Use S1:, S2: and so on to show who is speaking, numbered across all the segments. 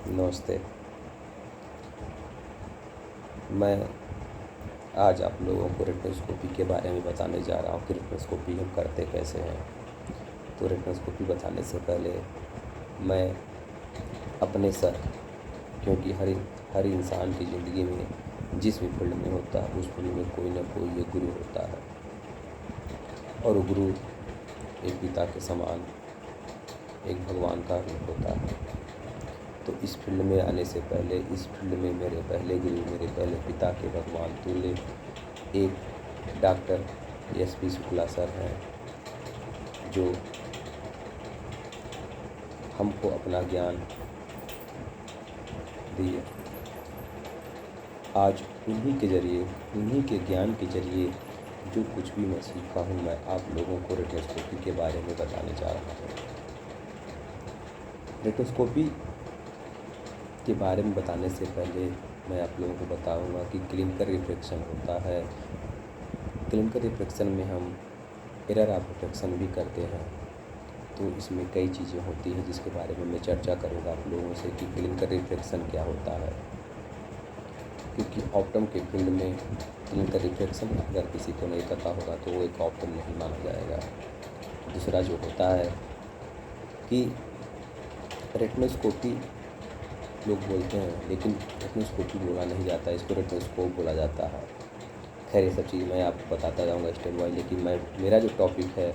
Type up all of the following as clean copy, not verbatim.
S1: नमस्ते। मैं आज आप लोगों को रेटिनोस्कोपी के बारे में बताने जा रहा हूँ कि रेटिनोस्कोपी हम करते कैसे हैं। तो रेटिनोस्कोपी बताने से पहले मैं अपने सर, क्योंकि हर इंसान की ज़िंदगी में जिस भी फील्ड में होता है उस फील्ड में कोई ना कोई एक गुरु होता है, और वो गुरु एक पिता के समान, एक भगवान का रूप होता है। तो इस फील्ड में आने से पहले, इस फील्ड में मेरे पहले गुरु, मेरे पहले पिता के भगवान तुल्य एक डॉक्टर SP शुक्ला सर हैं, जो हमको अपना ज्ञान दिए। आज उन्हीं के ज़रिए, उन्हीं के ज्ञान के ज़रिए जो कुछ भी मैं सीखा हूँ, मैं आप लोगों को रेटिनोस्कोपी के बारे में बताने जा रहा हूँ। रेटिनोस्कोपी के बारे में बताने से पहले मैं आप लोगों को बताऊंगा कि क्लिनिकल रिफ्रैक्शन होता है। क्लिनिकल रिफ्रैक्शन में हम एरर ऑफ रिफ्रैक्शन भी करते हैं। तो इसमें कई चीज़ें होती हैं जिसके बारे में मैं चर्चा करूंगा आप लोगों से कि क्लिनिकल रिफ्रैक्शन क्या होता है। क्योंकि ऑप्टम के फील्ड में क्लिनिकल रिफ्रैक्शन अगर किसी को नहीं पता होगा तो वो एक ऑप्टम नहीं माना जाएगा। दूसरा जो होता है कि रेटिनोस्कोपी लोग बोलते हैं, लेकिन रेटिनोस्कोपी बोला नहीं जाता, इसको रेटिनोस्कोप बोला जाता है। खैर, ये सब चीज़ मैं आपको बताता जाऊंगा स्टेप बाय। लेकिन मेरा जो टॉपिक है,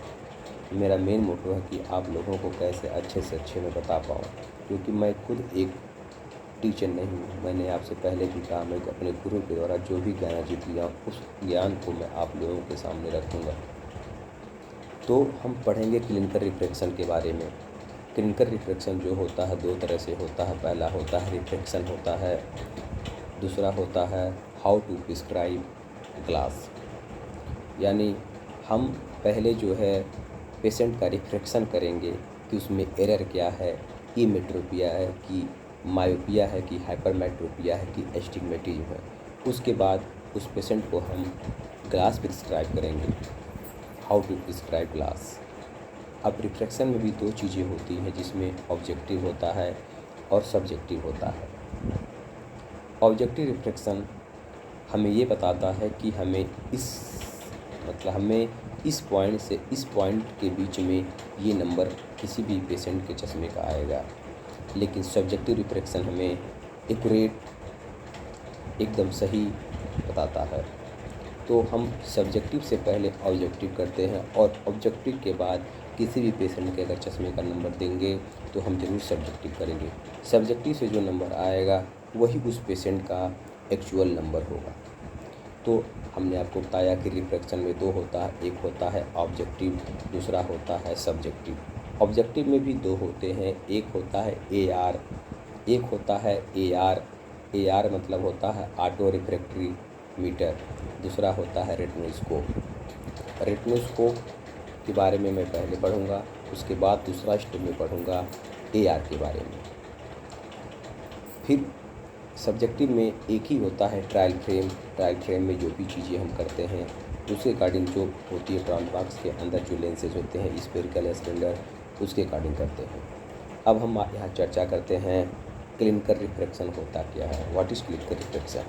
S1: मेरा मेन मोटो है कि आप लोगों को कैसे अच्छे से अच्छे में बता पाऊँ, क्योंकि मैं खुद एक टीचर नहीं हूँ। मैंने आपसे पहले भी कहा, मैं अपने गुरु के द्वारा जो भी ज्ञान अर्जित किया उस ज्ञान को मैं आप लोगों के सामने रखूँगा। तो हम पढ़ेंगे क्लिनिकल रिफ्रैक्शन के बारे में। क्लिनिकल रिफ्रैक्शन जो होता है दो तरह से होता है। पहला होता है रिफ्रैक्शन होता है, दूसरा होता है हाउ टू प्रिस्क्राइब ग्लास। यानी हम पहले जो है पेशेंट का रिफ्रैक्शन करेंगे कि उसमें एरर क्या है, इमेट्रोपिया है कि मायोपिया है कि हाइपरमेट्रोपिया है कि एस्टिग्मेटिज्म है। उसके बाद उस पेशेंट को हम ग्लास प्रिस्क्राइब करेंगे, हाउ टू प्रिस्क्राइब ग्लास। अब रिफ्रैक्शन में भी दो चीज़ें होती हैं, जिसमें ऑब्जेक्टिव होता है और सब्जेक्टिव होता है। ऑब्जेक्टिव रिफ्रैक्शन हमें ये बताता है कि हमें इस पॉइंट से इस पॉइंट के बीच में ये नंबर किसी भी पेशेंट के चश्मे का आएगा। लेकिन सब्जेक्टिव रिफ्रैक्शन हमें एक्यूरेट, एकदम सही बताता है। तो हम सब्जेक्टिव से पहले ऑब्जेक्टिव करते हैं, और ऑब्जेक्टिव के बाद किसी भी पेशेंट के अगर चश्मे का नंबर देंगे तो हम ज़रूर सब्जेक्टिव करेंगे। सब्जेक्टिव से जो नंबर आएगा वही उस पेशेंट का एक्चुअल नंबर होगा। तो हमने आपको बताया कि रिफ्रैक्शन में दो होता है, एक होता है ऑब्जेक्टिव, दूसरा होता है सब्जेक्टिव। ऑब्जेक्टिव में भी दो होते हैं, एक होता है AR, एक होता है AR। AR मतलब होता है ऑटो रिफ्रैक्टरी मीटर, दूसरा होता है रेटिनोस्कोप। रेटिनोस्कोप के बारे में मैं पहले पढ़ूंगा, उसके बाद दूसरा स्टेप में पढ़ूंगा AR के बारे में। फिर सब्जेक्टिव में एक ही होता है ट्रायल फ्रेम। ट्रायल फ्रेम में जो भी चीज़ें हम करते हैं उसके अकॉर्डिंग जो होती है, ट्रायल बॉक्स के अंदर जो लेंसेज होते हैं स्फेरिकल या सिलेंडर, उसके अकॉर्डिंग करते हैं। अब हम यहाँ चर्चा करते हैं क्लिनिकल रिफ्रैक्शन होता क्या है, व्हाट इज़ क्लिनिकल रिफ्रैक्शन।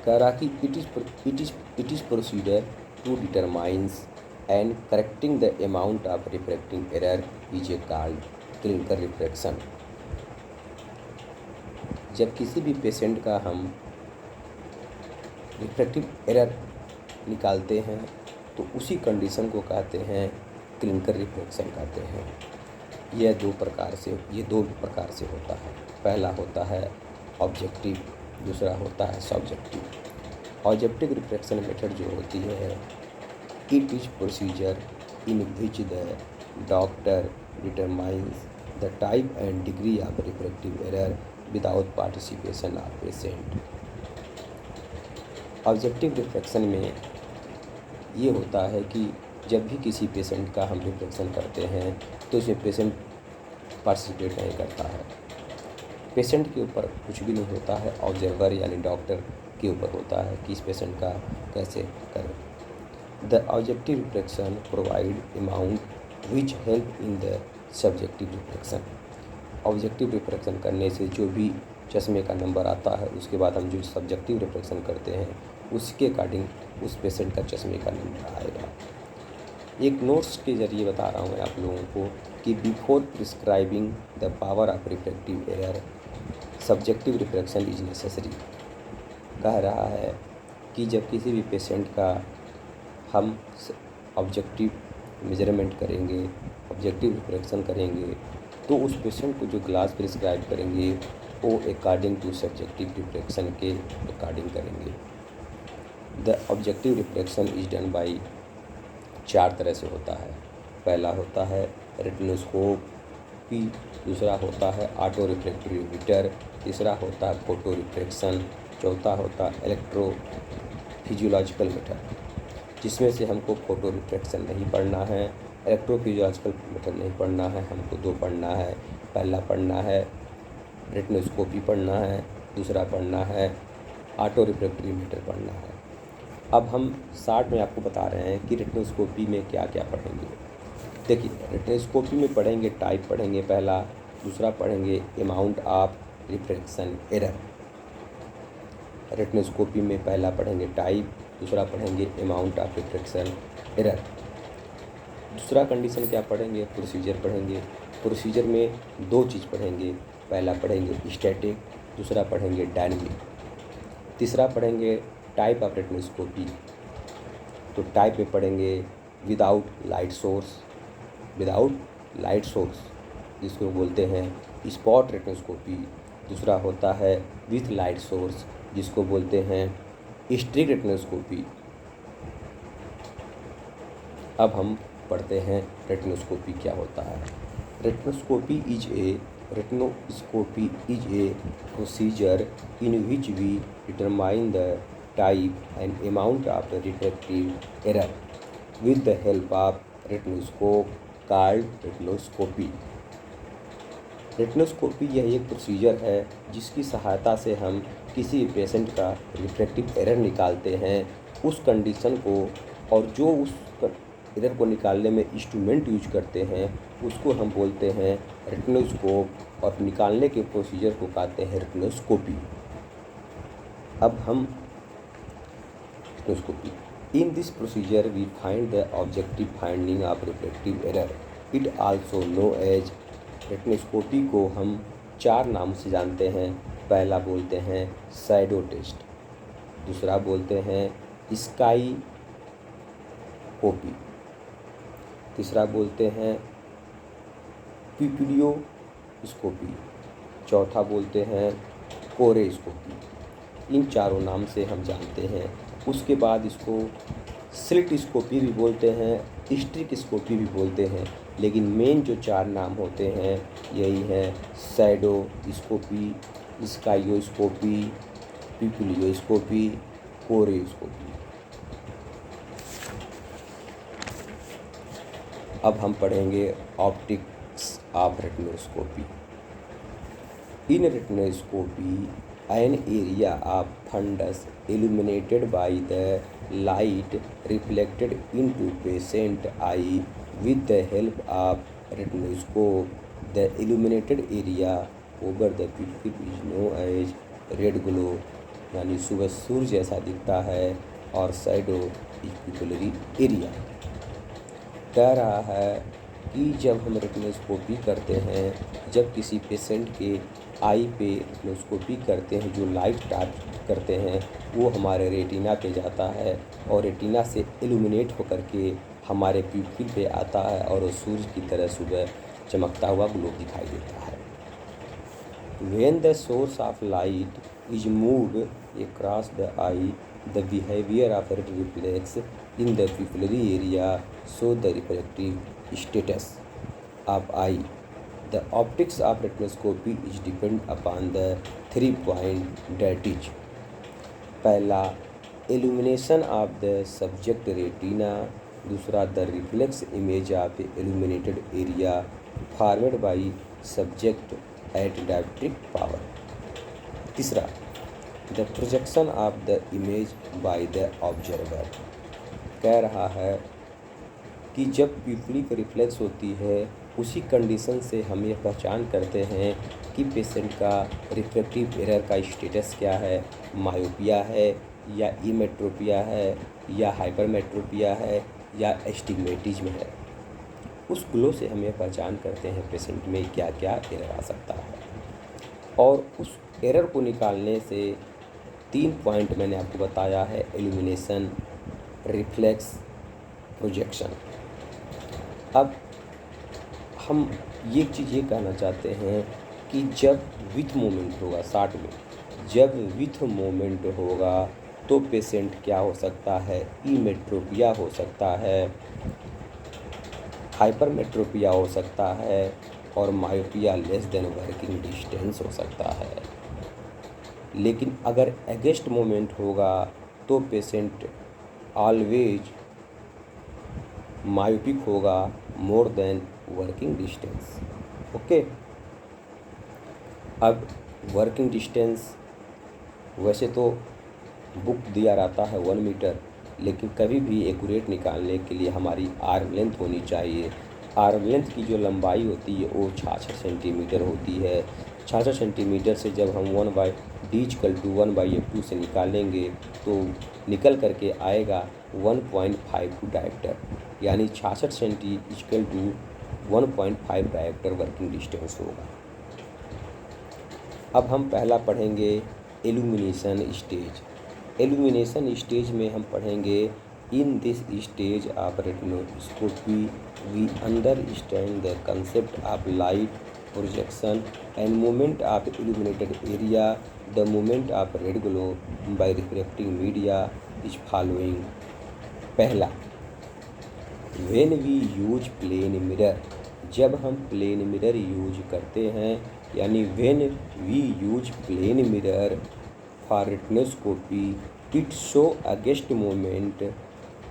S1: कह रहा कि it is procedure to determines and correcting the amount of refracting error is a called clinical refraction. जब किसी भी पेशेंट का हम रिफ्रैक्टिव एरर निकालते हैं तो उसी कंडीशन को कहते हैं क्लिनिकल रिफ्रैक्शन कहते हैं। ये दो प्रकार से होता है। पहला होता है ऑब्जेक्टिव, दूसरा होता है सब्जेक्टिव। ऑब्जेक्टिव रिफ्रैक्शन मेथड जो होती है, it is procedure in which the doctor determines the type and degree of refractive error without participation of patient. Objective refraction में ये होता है कि जब भी किसी पेशेंट का हम रिफ्रैक्शन करते हैं तो उसमें पेशेंट पार्टिसिपेट नहीं करता है। पेशेंट के ऊपर कुछ भी नहीं होता है, ऑब्जर्वर यानी डॉक्टर के ऊपर होता है कि इस पेशेंट का कैसे करें। The objective refraction provide amount which help in the subjective refraction. Objective refraction करने से जो भी चश्मे का नंबर आता है, उसके बाद हम जो सब्जेक्टिव रिफ्रैक्शन करते हैं उसके अकॉर्डिंग उस पेशेंट का चश्मे का नंबर आएगा। एक नोट्स के ज़रिए बता रहा हूँ मैं आप लोगों को कि before prescribing the power of refractive error subjective refraction is necessary. कह रहा है कि जब किसी भी पेशेंट का हम ऑब्जेक्टिव मेजरमेंट करेंगे, ऑब्जेक्टिव रिफ्रैक्शन करेंगे, तो उस पेशेंट को जो ग्लास प्रिस्क्राइब करेंगे वो अकॉर्डिंग टू सब्जेक्टिव रिफ्रैक्शन के अकॉर्डिंग करेंगे। The objective refraction is done by 4 तरह से होता है। पहला होता है रेटिनोस्कोपी, दूसरा होता है ऑटो रिफ्रैक्टिव मीटर, तीसरा होता है फोटो रिफ्रैक्शन, चौथा होता है इलेक्ट्रो फिजियोलॉजिकल मेथड, जिसमें से हमको फोटो रिफ्रैक्शन नहीं पढ़ना है, इलेक्ट्रो फिजियोलॉजिकल मेथड नहीं पढ़ना है, हमको 2 पढ़ना है। पहला पढ़ना है रेटिनोस्कोपी पढ़ना है, दूसरा पढ़ना है ऑटो रिफ्रैक्टिव मीटर पढ़ना है। अब हम शार्ट में आपको बता रहे हैं कि रेटिनोस्कोपी में क्या क्या पढ़ेंगे। देखिए, रेटिनोस्कोपी में पढ़ेंगे टाइप पढ़ेंगे पहला, दूसरा पढ़ेंगे amount of refraction error. Retinoscopy में पहला पढ़ेंगे टाइप, दूसरा पढ़ेंगे अमाउंट ऑफ रिफ्रैक्शन एरर। दूसरा कंडीशन क्या पढ़ेंगे, प्रोसीजर पढ़ेंगे। प्रोसीजर में 2 चीज़ पढ़ेंगे, पहला पढ़ेंगे स्टैटिक, दूसरा पढ़ेंगे डायनेमिक। तीसरा पढ़ेंगे टाइप ऑफ रेटिनोस्कोपी। तो टाइप में पढ़ेंगे without light source, without light source जिसको बोलते हैं स्पॉट रेटिनोस्कोपी। दूसरा होता है विथ लाइट सोर्स जिसको बोलते हैं स्ट्रिक्ट रेटिनोस्कोपी। अब हम पढ़ते हैं रेटिनोस्कोपी क्या होता है। Retinoscopy is a procedure in which we determine the type and amount of the refractive error with the help of retinoscope called retinoscopy. Retinoscopy यह एक प्रोसीजर है जिसकी सहायता से हम किसी पेशेंट का रिफ्रैक्टिव एरर निकालते हैं। उस कंडीशन को और जो उस एरर को निकालने में इंस्ट्रूमेंट यूज करते हैं उसको हम बोलते हैं रेटिनोस्कोप, और निकालने के प्रोसीजर को कहते हैं रेटिनोस्कोपी। अब हम In this procedure, we find the objective finding of refractive error. It also known as retinoscopy को हम 4 नाम से जानते हैं। पहला बोलते हैं शैडो टेस्ट, दूसरा बोलते हैं स्काई कोपी, तीसरा बोलते हैं पिपिलियोस्कोपी, चौथा बोलते हैं कोरेस्कोपी। इन चारों नाम से हम जानते हैं। उसके बाद इसको स्लिटस्कोपी भी बोलते हैं, स्ट्रिकस्कोपी भी बोलते हैं, लेकिन मेन जो 4 नाम होते हैं यही हैं शैडोस्कोपी, स्काइयोस्कोपी, पिपिलियोस्कोपी, कोरेस्कोपी। अब हम पढ़ेंगे optics of retinoscopy. In retinoscopy an area of fundus illuminated by the light reflected into patient eye with the help of retinoscope. The illuminated area over the pupil is known as red glow, यानी सुबह सूर्य जैसा दिखता है, और shadow is पिपुलरी area. कह रहा है कि जब हम रेटिनोस्कोपी करते हैं, जब किसी पेशेंट के आई पे रेटिनोस्कोपी करते हैं, जो लाइट टच करते हैं वो हमारे रेटिना पे जाता है और रेटिना से इल्यूमिनेट होकर के हमारे प्यूपिल पे आता है और वो सूर्य की तरह सुबह चमकता हुआ ग्लो दिखाई देता है। When the source of light is moved across the eye, the behavior of red reflex in the pupillary area show the refractive status of eye. The optics of retinoscopy is depend upon the 3 point that is: पहला illumination of the subject retina, दूसरा the reflex image of illuminated area formed by subject at dioptric power, तीसरा the projection of the image by the observer। कह रहा है कि जब प्यूपिली पर reflex होती है उसी कंडीशन से हम ये पहचान करते हैं कि पेशेंट का रिफ्रैक्टिव एरर का स्टेटस क्या है, मायोपिया है या इमेट्रोपिया है या हाइपरमेट्रोपिया है या एस्टिग्मेटिज्म है। उस ग्लो से हम ये पहचान करते हैं पेशेंट में क्या क्या एरर आ सकता है। और उस एरर को निकालने से 3 पॉइंट मैंने आपको बताया है, इल्यूमिनेशन, रिफ्लेक्स, प्रोजेक्शन। अब हम ये चीज़ ये कहना चाहते हैं कि जब विथ मोमेंट होगा, शॉर्ट में जब विथ मोमेंट होगा तो पेशेंट क्या हो सकता है, इमेट्रोपिया हो सकता है, हाइपरमेट्रोपिया हो सकता है और myopia less than working distance हो सकता है। लेकिन अगर अगेंस्ट मोमेंट होगा तो पेशेंट ऑलवेज मायोपिक होगा more than working distance. Okay, अब वर्किंग डिस्टेंस वैसे तो बुक दिया रहता है 1 मीटर, लेकिन कभी भी एक्यूरेट निकालने के लिए हमारी आर्म लेंथ होनी चाहिए। आर्म लेंथ की जो लंबाई होती है वो 66 सेंटीमीटर होती है। 66 सेंटीमीटर से जब हम 1/d=1/f2 से निकालेंगे तो निकल करके आएगा 1.52 डायप्टर, यानी 66 सेंटी = 1.5 डायप्टर वर्किंग डिस्टेंस होगा। अब हम पहला पढ़ेंगे इल्यूमिनेशन स्टेज। इल्यूमिनेशन स्टेज में हम पढ़ेंगे, in this stage of retinoscopy we understand the concept of light projection and movement of illuminated area. The movement of red glow by refracting media is following. पहला, when we use plane mirror, जब हम plane mirror use करते हैं, यानी when we use plane mirror for retinoscopy it show against moment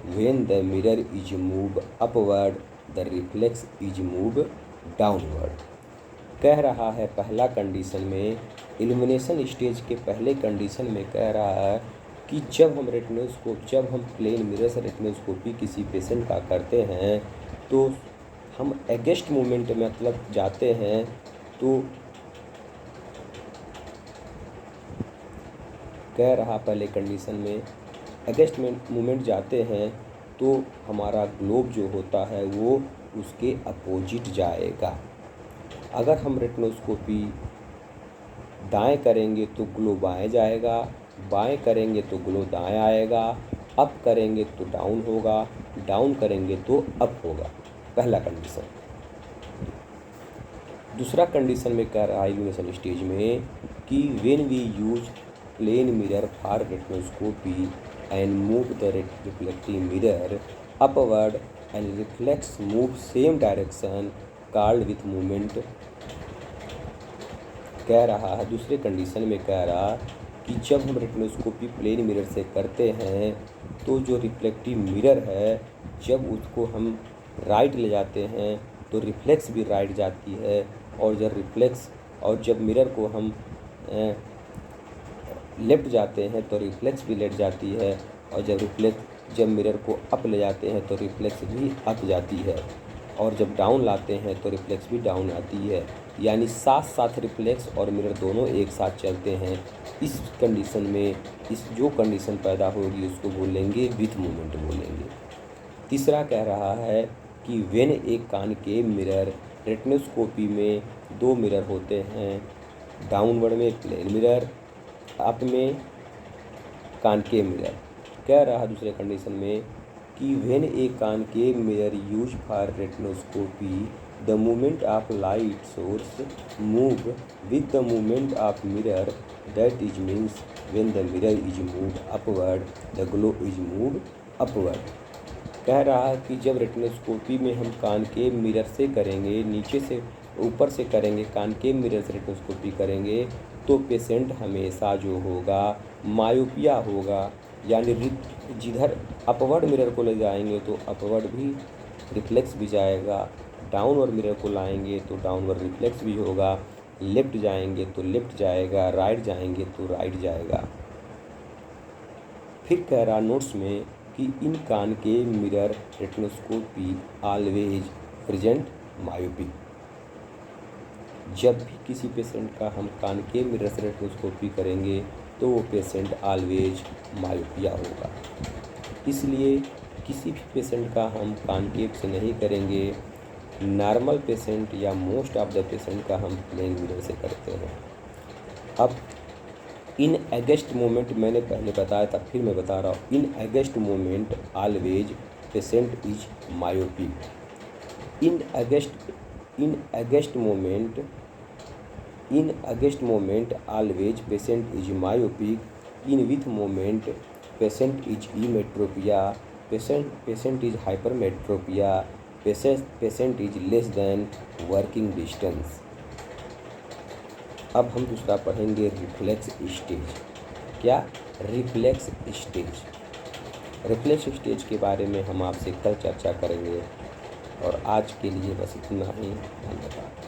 S1: when the mirror is move upward the reflex is move downward. कह रहा है पहला कंडीशन में, इल्यूमिनेशन स्टेज के पहले कंडीशन में कह रहा है कि जब हम प्लेन मिरर से रेटिनोस्कोपी किसी पेशेंट का करते हैं तो हम अगेंस्ट मूवमेंट मतलब जाते हैं, तो कह रहा पहले कंडीशन में अगेंस्ट मूवमेंट जाते हैं तो हमारा ग्लोब जो होता है वो उसके अपोजिट जाएगा। अगर हम रेटिनोस्कोपी दाएं करेंगे तो ग्लो बाएं जाएगा, बाएं करेंगे तो ग्लो दाएं आएगा, अप करेंगे तो डाउन होगा, डाउन करेंगे तो अप होगा। पहला कंडीशन। दूसरा कंडीशन में कह रहा है इल्यूमिनेशन स्टेज में कि when we use plane mirror for retinoscopy and move the reflecting mirror upward and reflex move same direction called with movement. कह रहा है दूसरे कंडीशन में कह रहा कि जब हम रेटिनोस्कोपी प्लेन मिरर से करते हैं तो जो रिफ्लेक्टिव मिरर है जब उसको हम राइट ले जाते हैं तो रिफ्लेक्स भी राइट जाती है, और जब मिरर को हम लेफ्ट जाते हैं तो रिफ्लेक्स भी लेफ्ट जाती है, और जब मिरर को अप ले जाते हैं तो रिफ्लेक्स भी अप जाती है, और जब डाउन लाते हैं तो रिफ्लेक्स भी डाउन आती है। यानी साथ साथ रिफ्लेक्स और मिरर दोनों एक साथ चलते हैं। इस कंडीशन में जो कंडीशन पैदा होगी उसको बोलेंगे विथ मूवमेंट बोलेंगे। तीसरा कह रहा है कि व्हेन एक कॉनकेव मिरर, रेटिनोस्कोपी में 2 मिरर होते हैं, डाउनवर्ड में प्लेन मिरर, अप में कॉनकेव मिरर। कह रहा है दूसरे कंडीशन में कि when A concave mirror use for retinoscopy the movement of light source move with the movement of mirror, that is means when the mirror is move upward the glow is move upward. कह रहा है कि जब retinoscopy में हम concave mirror से करेंगे, नीचे से ऊपर से करेंगे, कॉनकेव मिरर से रेटिनोस्कोपी करेंगे तो पेशेंट हमेशा जो होगा मायोपिया होगा, यानी जिधर अपवर्ड मिरर को ले जाएंगे तो अपवर्ड भी रिफ्लेक्स भी जाएगा, डाउनवर्ड मिरर को लाएंगे तो डाउनवर्ड रिफ्लेक्स भी होगा, लेफ्ट जाएंगे तो लेफ्ट जाएगा, राइट जाएंगे तो राइट जाएगा। फिर कह रहा नोट्स में कि in concave mirror retinoscopy always present myopic. जब भी किसी पेशेंट का हम कॉनकेव मिरर रेट्रोस्कोपी करेंगे तो वो पेशेंट ऑलवेज मायोपिया होगा। इसलिए किसी भी पेशेंट का हम कॉनकेव से नहीं करेंगे, नॉर्मल पेशेंट या मोस्ट ऑफ द पेशेंट का हम प्लेन मिरर से करते हैं। अब इन एगेस्ट मोमेंट मैंने पहले बताया था, फिर मैं बता रहा हूँ, in against moment always patient is myopic. In against moment always patient is myopic. In with moment patient is emmetropia, patient is hypermetropia, patient is less than working distance. अब हम दूसरा पढ़ेंगे रिफ्लेक्स स्टेज। क्या? Reflex stage. Reflex stage के बारे में हम आपसे कल चर्चा करेंगे और आज के लिए बस इतना ही। धन्यवाद।